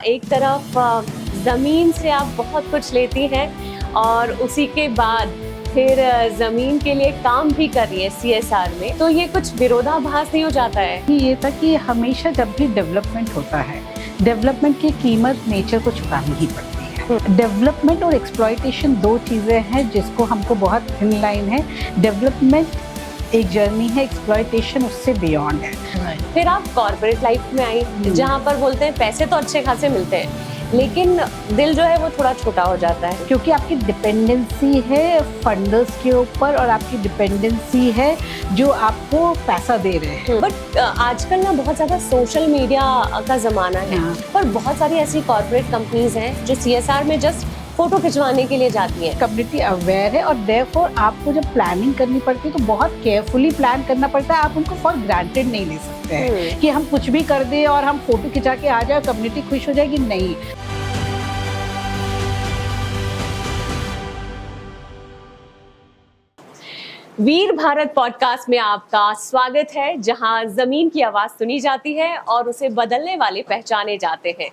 एक तरफ ज़मीन से आप बहुत कुछ लेती हैं और उसी के बाद फिर ज़मीन के लिए काम भी कर रही है CSR में, तो ये कुछ विरोधाभास नहीं हो जाता है? ये था कि हमेशा जब भी डेवलपमेंट होता है, डेवलपमेंट की कीमत नेचर को चुकानी ही पड़ती है। डेवलपमेंट और एक्सप्लॉयटेशन दो चीज़ें हैं जिसको हमको बहुत थिन लाइन है। डेवलपमेंट एक जर्नी है, एक्सप्लॉयटेशन उससे बियॉन्ड है। फिर आप कॉर्पोरेट लाइफ में आई जहाँ पर बोलते हैं पैसे तो अच्छे खासे मिलते हैं लेकिन दिल जो है वो थोड़ा छोटा हो जाता है, क्योंकि आपकी डिपेंडेंसी है फंडर्स के ऊपर और आपकी डिपेंडेंसी है जो आपको पैसा दे रहे हैं। बट आजकल ना बहुत ज़्यादा सोशल मीडिया का ज़माना है पर बहुत सारी ऐसी कॉर्पोरेट कंपनीज हैं जो CSR में जस्ट फोटो खिंचवाने के लिए जाती है। कम्युनिटी अवेयर है और देयरफॉर आपको जब प्लानिंग करनी पड़ती है तो बहुत केयरफुली प्लान करना पड़ता है। आप उनको फॉर ग्रांटेड नहीं ले सकते हैं कि हम कुछ भी कर दें और हम फोटो खिंचा के आ जाए, कम्युनिटी खुश हो जाएगी, नहीं। वीर भारत पॉडकास्ट में आपका स्वागत है, जहां जमीन की आवाज सुनी जाती है और उसे बदलने वाले पहचाने जाते हैं।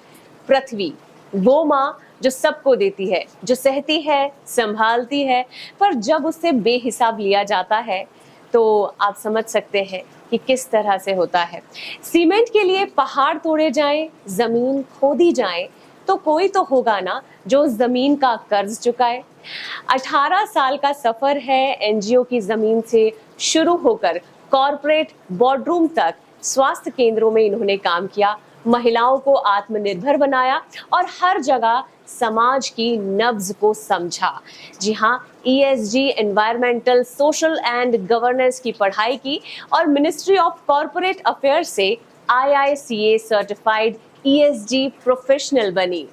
पृथ्वी, वो माँ जो सबको देती है, जो सहती है, संभालती है, पर जब उससे बेहिसाब लिया जाता है तो आप समझ सकते हैं कि किस तरह से होता है। सीमेंट के लिए पहाड़ तोड़े जाएं, जमीन खोदी जाए तो कोई तो होगा ना जो जमीन का कर्ज चुकाए। 18 साल का सफर है NGO की जमीन से शुरू होकर कॉर्पोरेट बोर्डरूम तक स्वास्थ्य केंद्रों में इन्होंने काम किया, महिलाओं को आत्मनिर्भर बनाया और हर जगह समाज की नब्ज को समझा। जी हाँ, ESG environmental, social and governance की पढ़ाई की और मिनिस्ट्री ऑफ कॉर्पोरेट अफेयर्स से IICA सर्टिफाइड ESG प्रोफेशनल बनी।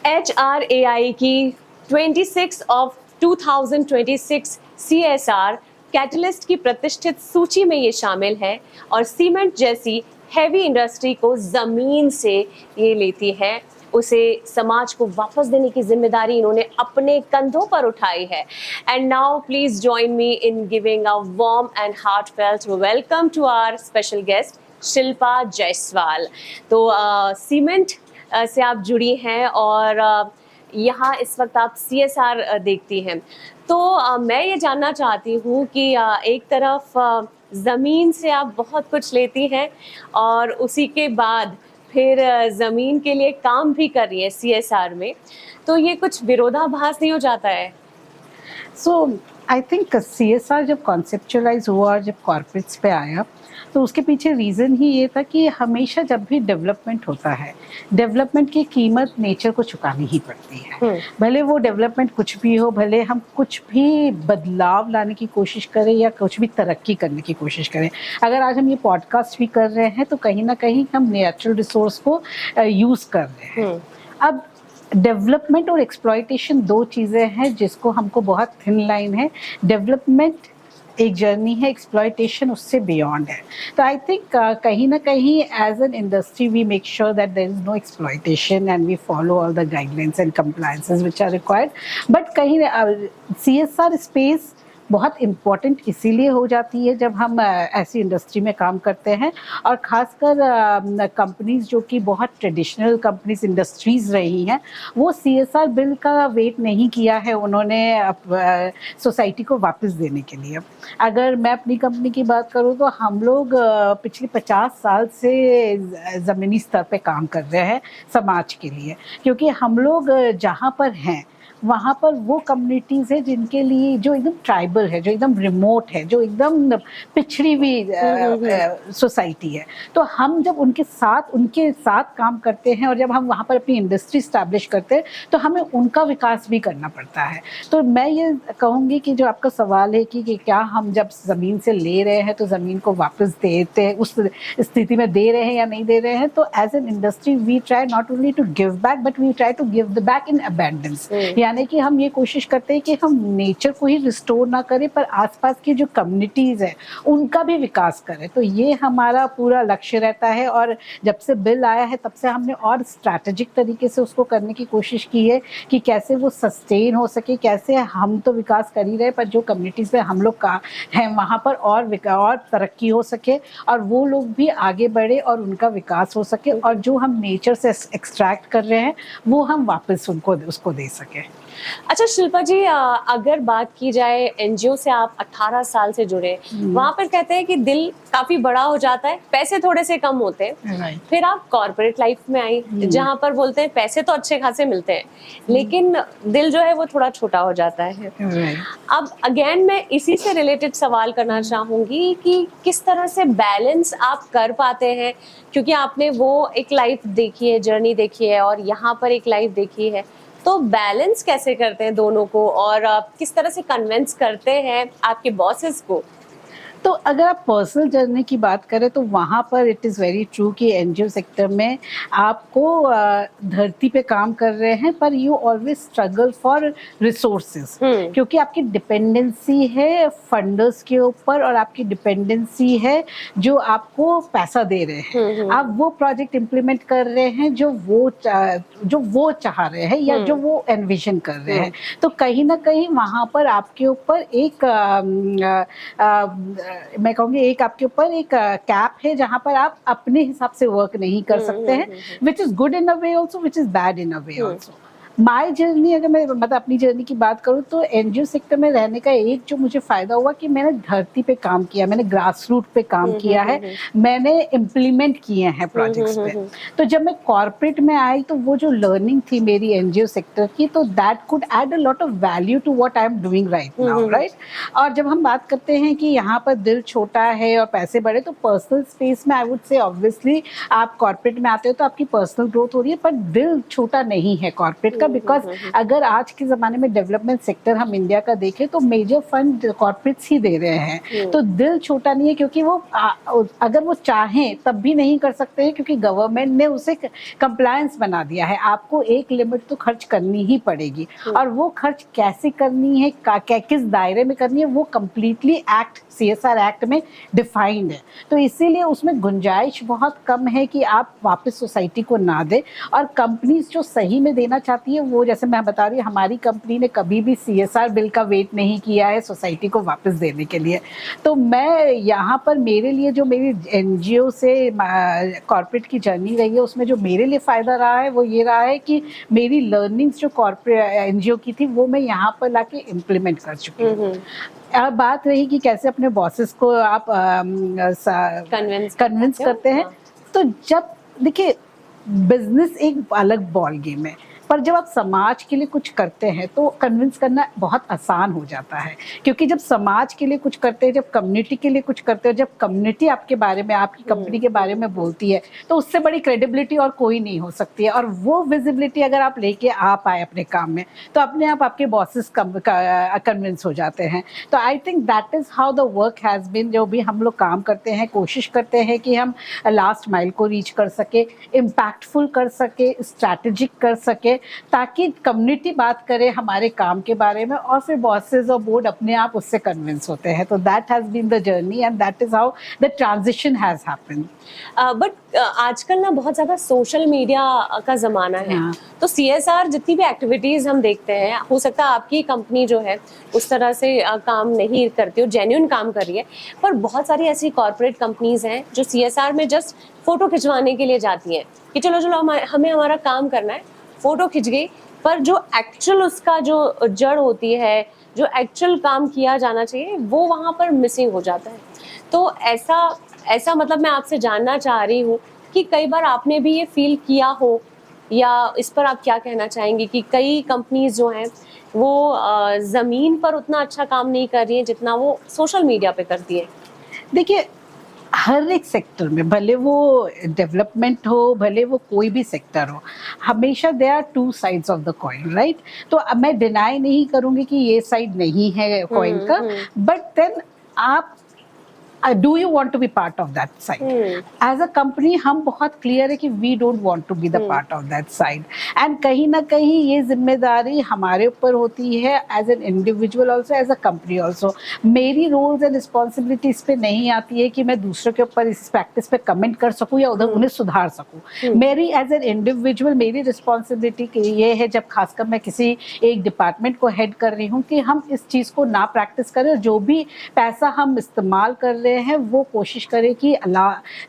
HRAI की 26 of 2026 CSR कैटलिस्ट की प्रतिष्ठित सूची में ये शामिल है और सीमेंट जैसी हैवी इंडस्ट्री को जमीन से ये लेती है, उसे समाज को वापस देने की जिम्मेदारी इन्होंने अपने कंधों पर उठाई है। And now please join me in giving a warm and heartfelt welcome to our special guest Shilpa Jaiswal. तो सीमेंट से आप जुड़ी हैं और यहाँ इस वक्त आप CSR देखती हैं, तो मैं ये जानना चाहती हूँ कि एक तरफ ज़मीन से आप बहुत कुछ लेती हैं और उसी के बाद फिर ज़मीन के लिए काम भी कर रही है CSR में, तो ये कुछ विरोधाभास नहीं हो जाता है? सो आई थिंक CSR जब कॉन्सेप्चुअलाइज हुआ और जब कॉर्पोरेट्स पे आया तो उसके पीछे रीज़न ही ये था कि हमेशा जब भी डेवलपमेंट होता है, डेवलपमेंट की कीमत नेचर को चुकानी ही पड़ती है। भले वो डेवलपमेंट कुछ भी हो, भले हम कुछ भी बदलाव लाने की कोशिश करें या कुछ भी तरक्की करने की कोशिश करें। अगर आज हम ये पॉडकास्ट भी कर रहे हैं तो कहीं ना कहीं हम नेचुरल रिसोर्स को यूज़ कर रहे हैं। अब डेवलपमेंट और एक्सप्लॉयटेशन दो चीज़ें हैं जिसको हमको बहुत थिन लाइन है। डेवलपमेंट एक जर्नी है, एक्सप्लॉयटेशन उससे बियॉन्ड है। तो आई थिंक कहीं ना कहीं as an industry we make sure that there is no exploitation and we follow all the guidelines and compliances which are required. But कहीं CSR स्पेस बहुत इम्पॉर्टेंट इसीलिए हो जाती है जब हम ऐसी इंडस्ट्री में काम करते हैं और ख़ासकर कंपनीज जो कि बहुत ट्रेडिशनल कंपनीज इंडस्ट्रीज़ रही हैं, वो CSR बिल का वेट नहीं किया है उन्होंने सोसाइटी को वापस देने के लिए। अगर मैं अपनी कंपनी की बात करूँ तो हम लोग पिछले 50 साल से ज़मीनी स्तर पे काम कर रहे हैं समाज के लिए, क्योंकि हम लोग जहाँ पर हैं वहाँ पर वो कम्युनिटीज़ है जिनके लिए जो एकदम ट्राइबल है, जो एकदम रिमोट है, जो एकदम पिछड़ी हुई सोसाइटी है। तो हम जब उनके साथ काम करते हैं और जब हम वहाँ पर अपनी इंडस्ट्री स्टैब्लिश करते हैं तो हमें उनका विकास भी करना पड़ता है। तो मैं ये कहूँगी कि जो आपका सवाल है कि क्या हम जब ज़मीन से ले रहे हैं तो ज़मीन को वापस देते हैं, उस स्थिति में दे रहे हैं या नहीं दे रहे हैं, तो as an industry we try not only to give back but we try to give the back in abundance. यानी कि हम ये कोशिश करते हैं कि हम नेचर को ही रिस्टोर ना करें पर आसपास की जो कम्युनिटीज़ है उनका भी विकास करें। तो ये हमारा पूरा लक्ष्य रहता है और जब से बिल आया है तब से हमने और स्ट्रैटेजिक तरीके से उसको करने की कोशिश की है कि कैसे वो सस्टेन हो सके, कैसे हम तो विकास कर ही रहे पर जो कम्युनिटीज़ में हम लोग का हैं वहाँ पर और तरक्की हो सके और वो लोग भी आगे बढ़े और उनका विकास हो सके और जो हम नेचर से एक्सट्रैक्ट कर रहे हैं वो हम वापस उनको उसको दे सकें। अच्छा शिल्पा जी, अगर बात की जाए एनजीओ से आप 18 साल से जुड़े, वहां पर कहते हैं कि दिल काफी बड़ा हो जाता है, पैसे थोड़े से कम होते हैं। फिर आप कॉर्पोरेट लाइफ में आई जहां पर बोलते हैं पैसे तो अच्छे खासे मिलते हैं लेकिन दिल जो है वो थोड़ा छोटा हो जाता है। अब अगेन मैं इसी से रिलेटेड सवाल करना चाहूंगी कि किस तरह से बैलेंस आप कर पाते हैं, क्योंकि आपने वो एक लाइफ देखी है, जर्नी देखी है और यहाँ पर एक लाइफ देखी है, तो बैलेंस कैसे करते हैं दोनों को और किस तरह से कन्विंस करते हैं आपके बॉसेस को? तो अगर आप पर्सनल जर्नी की बात करें तो वहाँ पर इट इज़ वेरी ट्रू कि एनजीओ सेक्टर में आपको धरती पे काम कर रहे हैं पर you always struggle for resources, क्योंकि आपकी डिपेंडेंसी है फंडर्स के ऊपर और आपकी डिपेंडेंसी है जो आपको पैसा दे रहे हैं। आप वो प्रोजेक्ट इम्प्लीमेंट कर रहे हैं जो वो चाह रहे हैं या जो वो एनविजन कर रहे हैं। तो कहीं ना कहीं वहाँ पर आपके ऊपर एक मैं कहूँगी एक आपके ऊपर एक कैप है जहाँ पर आप अपने हिसाब से वर्क नहीं कर सकते हैं, which is good in a way also, which is bad in a way also. My journey अगर मैं मतलब अपनी जर्नी की बात करूँ तो एनजीओ सेक्टर में रहने का एक जो मुझे फ़ायदा हुआ कि मैंने धरती पे काम किया, मैंने ग्रास रूट पे काम किया है, मैंने इम्प्लीमेंट किए हैं प्रोजेक्ट्स पे। तो जब मैं कॉर्पोरेट में आई तो वो जो लर्निंग थी मेरी एनजीओ सेक्टर की, तो that could add a lot of value to what I am doing right now, right. और जब हम बात करते हैं कि यहाँ पर दिल छोटा है और पैसे बड़े, तो पर्सनल स्पेस में आई वुड से ऑब्वियसली आप कॉर्पोरेट में आते हो तो आपकी पर्सनल ग्रोथ हो रही है पर दिल छोटा नहीं है कॉर्पोरेट का, बिकॉज अगर आज के ज़माने में डेवलपमेंट सेक्टर हम इंडिया का देखें तो मेजर फंड कॉर्पोरेट्स ही दे रहे हैं। तो दिल छोटा नहीं है क्योंकि वो अगर वो चाहें तब भी नहीं कर सकते हैं क्योंकि गवर्नमेंट ने उसे कंप्लायंस बना दिया है। आपको एक लिमिट तो खर्च करनी ही पड़ेगी और वो खर्च कैसे करनी है, किस दायरे में करनी है, वो कम्प्लीटली एक्ट CSR एक्ट में डिफाइंड है। तो इसीलिए उसमें गुंजाइश बहुत कम है कि आप वापस सोसाइटी को ना दें। और कंपनीज जो सही में देना चाहती है वो, जैसे मैं बता रही हूँ, हमारी कंपनी ने कभी भी CSR बिल का वेट नहीं किया है सोसाइटी को वापस देने के लिए। तो मैं यहाँ पर मेरे लिए जो मेरी NGO से कॉर्पोरेट की जर्नी रही है उसमें जो मेरे लिए फ़ायदा रहा है वो ये रहा है कि मेरी लर्निंग्स जो कॉर्पोरेट NGO की थी वो मैं यहाँ पर लाके इम्प्लीमेंट कर चुकी हूँ। अब बात रही कि कैसे अपने बॉसेस को आप कन्विंस करते हैं, तो जब देखिए बिजनेस एक अलग बॉल गेम है पर जब आप समाज के लिए कुछ करते हैं तो कन्विंस करना बहुत आसान हो जाता है, क्योंकि जब समाज के लिए कुछ करते हैं, जब कम्युनिटी के लिए कुछ करते हैं, जब कम्युनिटी आपके बारे में, आपकी कंपनी के बारे में बोलती है तो उससे बड़ी क्रेडिबिलिटी और कोई नहीं हो सकती है। और वो विजिबिलिटी अगर आप लेके आ पाए अपने काम में तो अपने आप आपके बॉसेस कन्विंस हो जाते हैं। तो I think that is how the work has been. जो भी हम लोग काम करते हैं कोशिश करते हैं कि हम लास्ट माइल को रीच कर सके, इम्पैक्टफुल कर सके, स्ट्रैटेजिक कर सके, ताकि कम्युनिटी बात करे हमारे काम के बारे में और फिर बॉसेस और बोर्ड अपने आप उससे कन्विंस होते हैं। तो that has been the journey and that is how the transition has happened. But आजकल ना बहुत ज़्यादा सोशल मीडिया का ज़माना है, तो CSR जितनी भी एक्टिविटीज़ हम देखते हैं, हो सकता है आपकी कंपनी जो है उस तरह से काम नहीं करती हो, जेन्युइन काम कर रही है, पर बहुत सारी ऐसी कॉर्पोरेट कंपनीज हैं जो CSR में जस्ट फोटो खिंचवाने के लिए जाती हैं कि चलो चलो हमें हमारा काम करना है, फोटो खिंच गई, पर जो एक्चुअल उसका जो जड़ होती है, जो एक्चुअल काम किया जाना चाहिए, वो वहाँ पर मिसिंग हो जाता है। तो ऐसा मतलब मैं आपसे जानना चाह रही हूँ कि कई बार आपने भी ये फील किया हो, या इस पर आप क्या कहना चाहेंगे कि कई कंपनीज जो हैं वो ज़मीन पर उतना अच्छा काम नहीं कर रही हैं जितना वो सोशल मीडिया पे करती है? देखिए, हर एक सेक्टर में, भले वो डेवलपमेंट हो, भले वो कोई भी सेक्टर हो, हमेशा they are two sides of the coin, right. तो अब मैं डिनाई नहीं करूँगी कि ये साइड नहीं है कॉइन का, but then do you want to be part of that side? As a company हम बहुत क्लियर है कि we don't want to be the part of that side, and कहीं ना कहीं ये जिम्मेदारी हमारे ऊपर होती है as an individual also, as a company also. मेरी रोल्स एंड रिस्पॉन्सिबिलिटी इस पे नहीं आती है कि मैं दूसरों के ऊपर इस प्रैक्टिस पे कमेंट कर सकूं या उधर उन्हें सुधार सकूं। मेरी एज एन इंडिविजुअल मेरी रिस्पॉन्सिबिलिटी ये है, जब खासकर मैं किसी एक डिपार्टमेंट को हेड कर रही हूँ, कि हम इस चीज़ को ना प्रैक्टिस करें, और जो भी पैसा हम इस्तेमाल कर रहे हैं वो कोशिश करें कि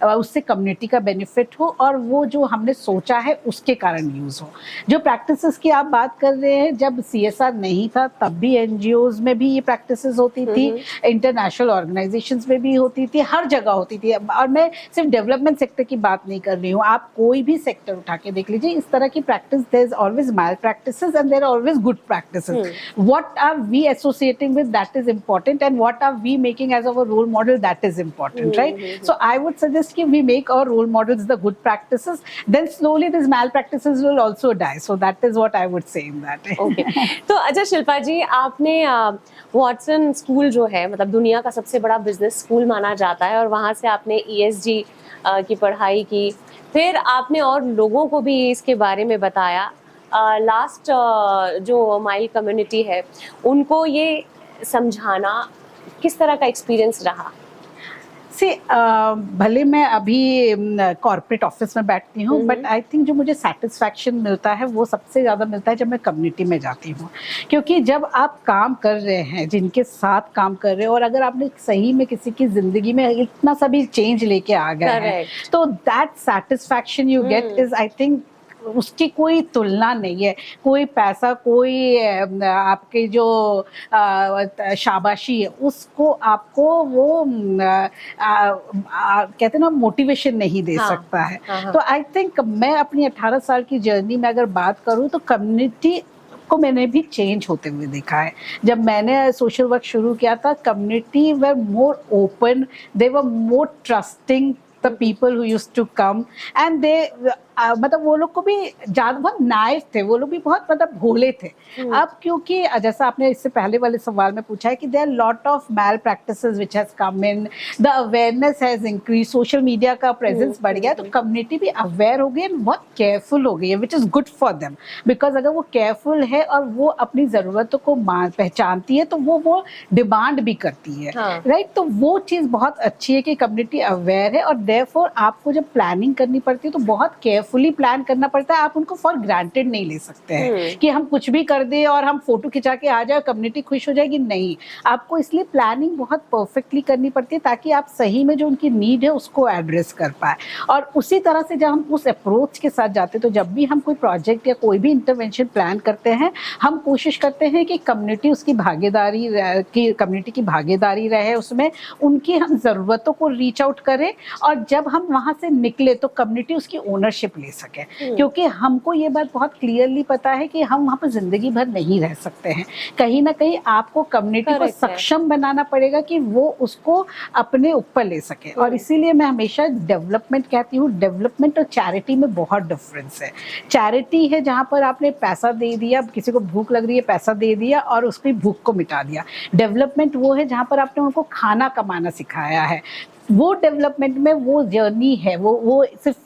उससे कम्युनिटी का बेनिफिट हो और वो जो हमने सोचा है उसके कारण यूज़ हो। जो प्रैक्टिसेस की आप बात कर रहे हैं, जब CSR नहीं था तब भी NGOs में भी ये प्रैक्टिसेस होती थी, इंटरनेशनल ऑर्गेनाइजेशंस में भी होती थी, हर जगह होती थी। और मैं सिर्फ डेवलपमेंट सेक्टर की बात नहीं कर रही हूँ, आप कोई भी सेक्टर उठा के देख लीजिए, इस तरह की practice, there is always malpractices and there are always good practices. What are we associating with, that is important, and what are we making as our role model, that is important, right? So I would suggest कि we make our role models the good practices, then slowly these malpractices will also die. So that is what I would say in that. Okay. तो अच्छा शिल्पा जी, आपने Watson school जो है, मतलब दुनिया का सबसे बड़ा बिजनेस स्कूल माना जाता है, और वहाँ से आपने ESG की पढ़ाई की, फिर आपने और लोगों को भी इसके बारे में बताया। लास्ट जो माइल कम्युनिटी है उनको ये समझाना किस तरह का एक्सपीरियंस रहा? भले मैं अभी कॉर्पोरेट ऑफिस में बैठती हूँ, बट आई थिंक जो मुझे सेटिस्फैक्शन मिलता है वो सबसे ज़्यादा मिलता है जब मैं कम्युनिटी में जाती हूँ। क्योंकि जब आप काम कर रहे हैं, जिनके साथ काम कर रहे हैं, और अगर आपने सही में किसी की ज़िंदगी में इतना सा भी चेंज लेके आ गए हैं, तो that satisfaction you get is, I think, उसकी कोई तुलना नहीं है। कोई पैसा, कोई आपके जो शाबाशी है, उसको आपको वो कहते हैं ना, मोटिवेशन नहीं दे सकता है। तो आई थिंक मैं अपनी 18 साल की जर्नी में अगर बात करूँ, तो कम्युनिटी को मैंने भी चेंज होते हुए देखा है। जब मैंने सोशल वर्क शुरू किया था, community were more open, they were more trusting the people who used to come, and they मतलब वो लोग को भी ज़्यादा बहुत नाइफ थे, वो लोग भी बहुत मतलब भोले थे। अब क्योंकि जैसा आपने इससे पहले वाले सवाल में पूछा है कि there lot of malpractices which has come in, the awareness has increase, social media का प्रेजेंस बढ़ गया, तो कम्युनिटी भी अवेयर हो गई है, बहुत केयरफुल हो गई है, which is good for them. Because अगर वो केयरफुल है और वो अपनी ज़रूरतों को पहचानती है, तो वो डिमांड भी करती है, राइट? तो वो चीज़ बहुत अच्छी है कि कम्युनिटी अवेयर है, और देयरफॉर आपको जब प्लानिंग करनी पड़ती है तो बहुत केयरफुली प्लान करना पड़ता है। आप उनको फॉर ग्रांटेड नहीं ले सकते हैं कि हम कुछ भी कर दें और हम फोटो खिंचा के आ जाए, कम्युनिटी खुश हो जाएगी, नहीं। आपको इसलिए प्लानिंग बहुत परफेक्टली करनी पड़ती है, ताकि आप सही में जो उनकी नीड है उसको एड्रेस कर पाए। और उसी तरह से जब हम उस अप्रोच के साथ जाते हैं, तो जब भी हम कोई प्रोजेक्ट या कोई भी इंटरवेंशन प्लान करते हैं, हम कोशिश करते हैं कि कम्युनिटी की भागीदारी रहे उसमें, उनकी हम ज़रूरतों को रीच आउट करें, और जब हम वहाँ से निकले तो कम्युनिटी उसकी ओनरशिप ले सके। क्योंकि हमको ये बात बहुत क्लियरली पता है कि हम वहाँ पर ज़िंदगी भर नहीं रह सकते हैं। कहीं ना कहीं आपको कम्युनिटी को सक्षम बनाना पड़ेगा कि वो उसको अपने ऊपर ले सके। और इसीलिए मैं हमेशा डेवलपमेंट कहती हूँ, डेवलपमेंट और चैरिटी में बहुत डिफरेंस है। चैरिटी है जहाँ पर आपने पैसा दे दिया, किसी को भूख लग रही है, पैसा दे दिया और उसकी भूख को मिटा दिया। डेवलपमेंट वो है जहाँ पर आपने उनको खाना कमाना सिखाया है। वो डेवलपमेंट में वो जर्नी है, वो सिर्फ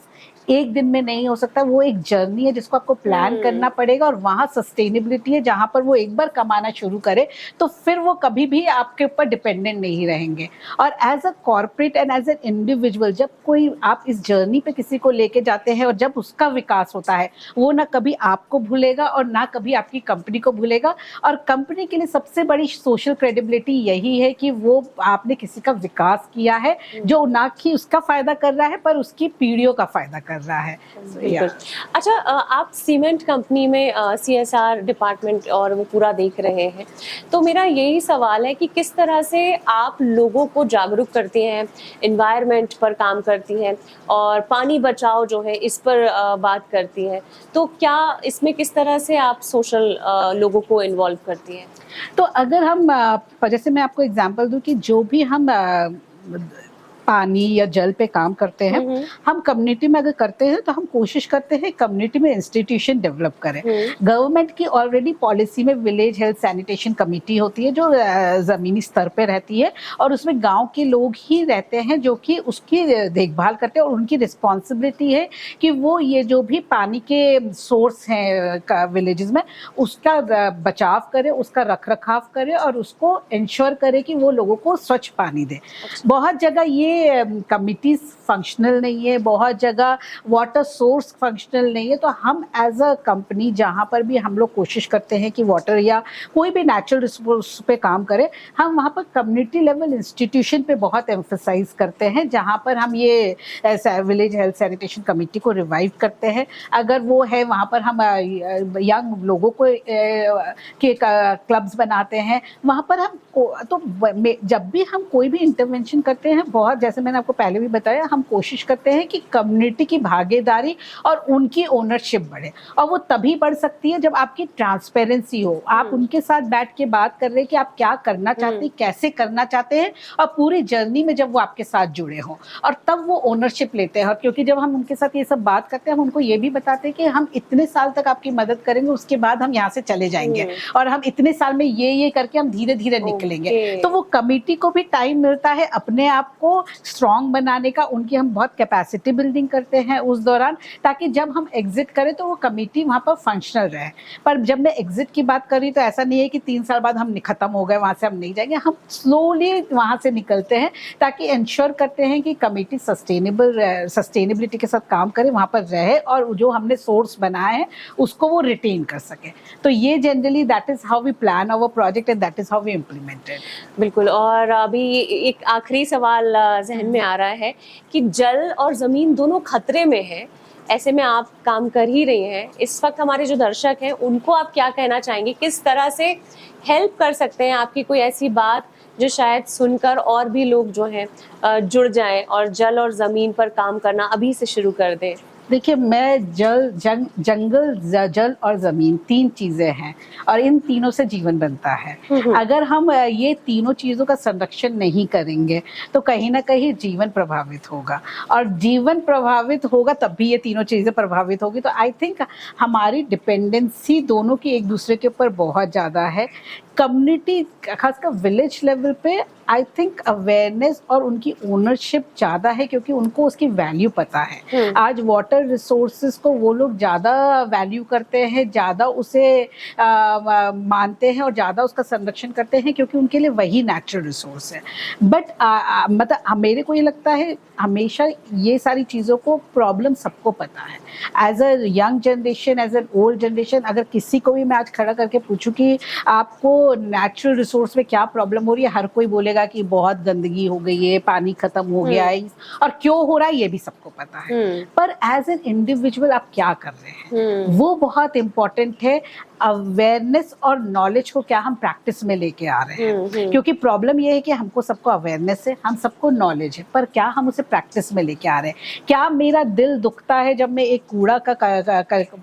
एक दिन में नहीं हो सकता, वो एक जर्नी है जिसको आपको प्लान करना पड़ेगा। और वहाँ सस्टेनेबिलिटी है, जहाँ पर वो एक बार कमाना शुरू करे तो फिर वो कभी भी आपके ऊपर डिपेंडेंट नहीं रहेंगे। और as a corporate and as an individual, जब कोई आप इस जर्नी पे किसी को लेके जाते हैं और जब उसका विकास होता है, वो ना कभी आपको भूलेगा और ना कभी आपकी कंपनी को भूलेगा। और कंपनी के लिए सबसे बड़ी सोशल क्रेडिबिलिटी यही है कि वो आपने किसी का विकास किया है, जो ना कि उसका फायदा कर रहा है पर उसकी पीढ़ियों का फायदा कर रहा है। अच्छा, आप सीमेंट कंपनी में CSR डिपार्टमेंट और वो पूरा देख रहे हैं, तो मेरा यही सवाल है कि किस तरह से आप लोगों को जागरूक करती हैं, एनवायरनमेंट पर काम करती हैं और पानी बचाओ जो है इस पर बात करती हैं, तो क्या इसमें किस तरह से आप सोशल लोगों को इन्वॉल्व करती हैं? तो अगर हम जैसे मैं आपको एग्जांपल दूं कि जो भी हम पानी या जल पे काम करते हैं, हम कम्युनिटी में अगर करते हैं तो हम कोशिश करते हैं कम्युनिटी में इंस्टीट्यूशन डेवलप करें। गवर्नमेंट की ऑलरेडी पॉलिसी में विलेज हेल्थ सैनिटेशन कमेटी होती है जो ज़मीनी स्तर पे रहती है, और उसमें गांव के लोग ही रहते हैं जो कि उसकी देखभाल करते हैं, और उनकी रिस्पॉन्सिबिलिटी है कि वो ये जो भी पानी के सोर्स हैं विलेजेस में उसका बचाव करे, उसका रख रखाव करे और उसको इंश्योर करे कि वो लोगों को स्वच्छ पानी दे। बहुत जगह ये कमिटीज फंक्शनल नहीं है, बहुत जगह वाटर सोर्स फंक्शनल नहीं है, तो हम एज अ कंपनी जहाँ पर भी हम लोग कोशिश करते हैं कि वाटर या कोई भी नेचुरल रिसोर्स पे काम करे, हम वहाँ पर कम्युनिटी लेवल इंस्टीट्यूशन पे बहुत एम्फसाइज करते हैं, जहाँ पर हम ये विलेज हेल्थ सैनिटेशन कमेटी को रिवाइव करते हैं। अगर वो है वहाँ पर हम यंग लोगों को के क्लब्स बनाते हैं, वहाँ पर हम तो जब भी हम कोई भी इंटरवेंशन करते हैं, बहुत जैसे मैंने आपको पहले भी बताया, हम कोशिश करते हैं कि कम्युनिटी की भागीदारी और उनकी ओनरशिप बढ़े, और वो तभी बढ़ सकती है जब आपकी ट्रांसपेरेंसी हो, आप उनके साथ बैठ के बात कर रहे हैं कि आप क्या करना चाहते हैं, कैसे करना चाहते हैं, और पूरी जर्नी में जब वो आपके साथ जुड़े हों, और तब वो ओनरशिप लेते हैं। और क्योंकि जब हम उनके साथ ये सब बात करते हैं, हम उनको ये भी बताते हैं कि हम इतने साल तक आपकी मदद करेंगे, उसके बाद हम यहाँ से चले जाएंगे, और हम इतने साल में ये करके हम धीरे धीरे निकलेंगे। तो वो कमेटी को भी टाइम मिलता है अपने आप को स्ट्रॉन्ग बनाने का, उनकी हम बहुत कैपेसिटी बिल्डिंग करते हैं उस दौरान, ताकि जब हम एग्जिट करें तो वो कमेटी वहाँ पर फंक्शनल रहे। पर जब मैं एग्जिट की बात करी तो ऐसा नहीं है कि 3 साल बाद हम खत्म हो गए, वहाँ से हम नहीं जाएंगे, हम स्लोली वहाँ से निकलते हैं, ताकि इंश्योर करते हैं कि कमेटी सस्टेनेबिलिटी के साथ काम करे, वहाँ पर रहे, और जो हमने सोर्स बनाया है उसको वो रिटेन कर सके। तो ये generally that is how we plan our project and that is how we implemented. बिल्कुल। और अभी एक आखिरी सवाल जहन में आ रहा है कि जल और ज़मीन दोनों खतरे में है, ऐसे में आप काम कर ही रही हैं, इस वक्त हमारे जो दर्शक हैं उनको आप क्या कहना चाहेंगे, किस तरह से हेल्प कर सकते हैं? आपकी कोई ऐसी बात जो शायद सुनकर और भी लोग जो हैं जुड़ जाएं और जल और ज़मीन पर काम करना अभी से शुरू कर दें? देखिए, मैं जंगल, जल और ज़मीन 3 चीज़ें हैं, और इन तीनों से जीवन बनता है। अगर हम ये तीनों चीज़ों का संरक्षण नहीं करेंगे तो कहीं ना कहीं जीवन प्रभावित होगा, और जीवन प्रभावित होगा तब भी ये तीनों चीज़ें प्रभावित होगी। तो आई थिंक हमारी डिपेंडेंसी दोनों की एक दूसरे के ऊपर बहुत ज़्यादा है। कम्युनिटी खासकर विलेज लेवल पे आई थिंक अवेयरनेस और उनकी ओनरशिप ज़्यादा है, क्योंकि उनको उसकी वैल्यू पता है। आज वाटर रिसोर्सेज को वो लोग ज़्यादा वैल्यू करते हैं, ज़्यादा उसे मानते हैं और ज़्यादा उसका संरक्षण करते हैं, क्योंकि उनके लिए वही नेचुरल रिसोर्स है। बट मतलब मेरे को ये लगता है हमेशा ये सारी चीज़ों को प्रॉब्लम सबको पता है। As a young generation, as an old generation, अगर किसी को भी मैं आज खड़ा करके पूछूं कि आपको नेचुरल रिसोर्स में क्या प्रॉब्लम हो रही है, हर कोई बोलेगा कि बहुत गंदगी हो गई है, पानी खत्म हो गया है, और क्यों हो रहा है ये भी सबको पता है। पर एज एन इंडिविजुअल आप क्या कर रहे हैं, वो बहुत इम्पोर्टेंट है। अवेयरनेस और नॉलेज को क्या हम प्रैक्टिस में लेके आ रहे हैं, क्योंकि प्रॉब्लम ये है कि हमको सबको अवेयरनेस है, हम सबको नॉलेज है, पर क्या हम उसे प्रैक्टिस में लेके आ रहे हैं। क्या मेरा दिल दुखता है जब मैं एक कूड़ा का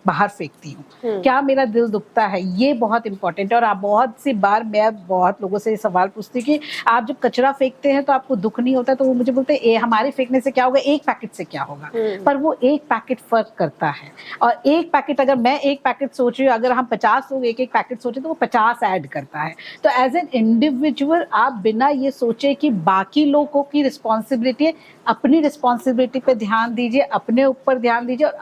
बाहर फेंकती हूँ, क्या मेरा दिल दुखता है, ये बहुत इंपॉर्टेंट है। और आप बहुत सी बार मैं बहुत लोगों से ये सवाल पूछती कि आप जब कचरा फेंकते हैं तो आपको दुख नहीं होता, तो वो मुझे बोलते हैं हमारे फेंकने से क्या होगा, एक पैकेट से क्या होगा। पर वो एक पैकेट फर्क करता है, और एक पैकेट, अगर मैं एक पैकेट सोच रही हूँ, अगर हम 50 लोग एक पैकेट सोचे तो वो 50 ऐड करता है। तो एज एन इंडिविजुअल आप बिना ये सोचे कि बाकी लोगों की रिस्पॉन्सिबिलिटी है, अपनी रिस्पॉन्सिबिलिटी पे ध्यान दीजिए, अपने ऊपर ध्यान दीजिए, और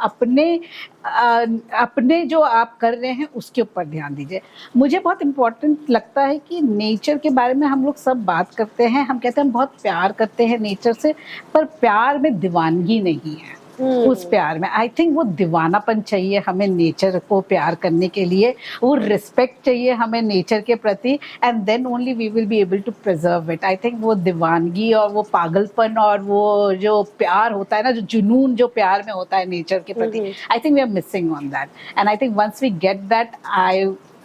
अपने जो आप कर रहे हैं उसके ऊपर ध्यान दीजिए। मुझे बहुत इम्पोर्टेंट लगता है कि नेचर के बारे में हम लोग सब बात करते हैं, हम कहते हैं हम बहुत प्यार करते हैं नेचर से, पर प्यार में दीवानगी नहीं है। उस प्यार में आई थिंक वो दीवानापन चाहिए हमें नेचर को प्यार करने के लिए, वो रिस्पेक्ट चाहिए हमें नेचर के प्रति, and then only we will be able to preserve it. I think वो दीवानगी और वो पागलपन और वो जो प्यार होता है ना, जो जुनून जो प्यार में होता है नेचर के प्रति, I think we are missing on that, and I think once we get that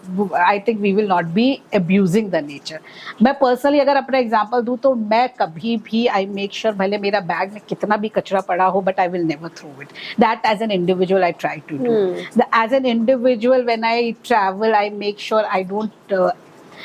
I think we will not be abusing the nature. मैं पर्सनली अगर अपना एग्जांपल दूं तो मैं कभी भी आई मेक श्योर, भले मेरा बैग में कितना भी कचरा पड़ा हो, but I will never throw it. That as an individual I try to do. As an individual when I travel I make sure I don't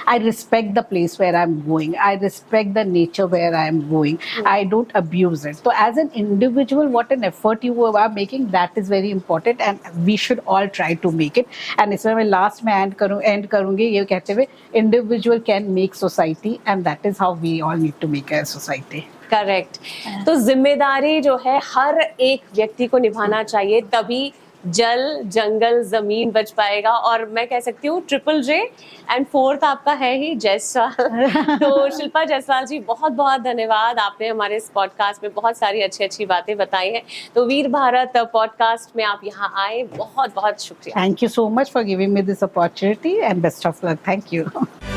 I respect the place where I'm going. I respect the nature where I am going. I don't abuse it. So as an individual, what an effort you are making, that is very important, and we should all try to make it. And इसमें मैं last में end करूँगी ये कहते हुए, individual can make society, and that is how we all need to make a society. Correct. तो जिम्मेदारी जो है हर एक व्यक्ति को निभाना चाहिए, तभी जल जंगल जमीन बच पाएगा। और मैं कह सकती हूँ ट्रिपल J एंड फोर्थ आपका है ही जायसवाल। तो शिल्पा जायसवाल जी, बहुत बहुत धन्यवाद, आपने हमारे इस पॉडकास्ट में बहुत सारी अच्छी अच्छी बातें बताई हैं। तो वीर भारत पॉडकास्ट में आप यहाँ आए, बहुत बहुत शुक्रिया। Thank you so much for giving me this opportunity, and best of luck. Thank you.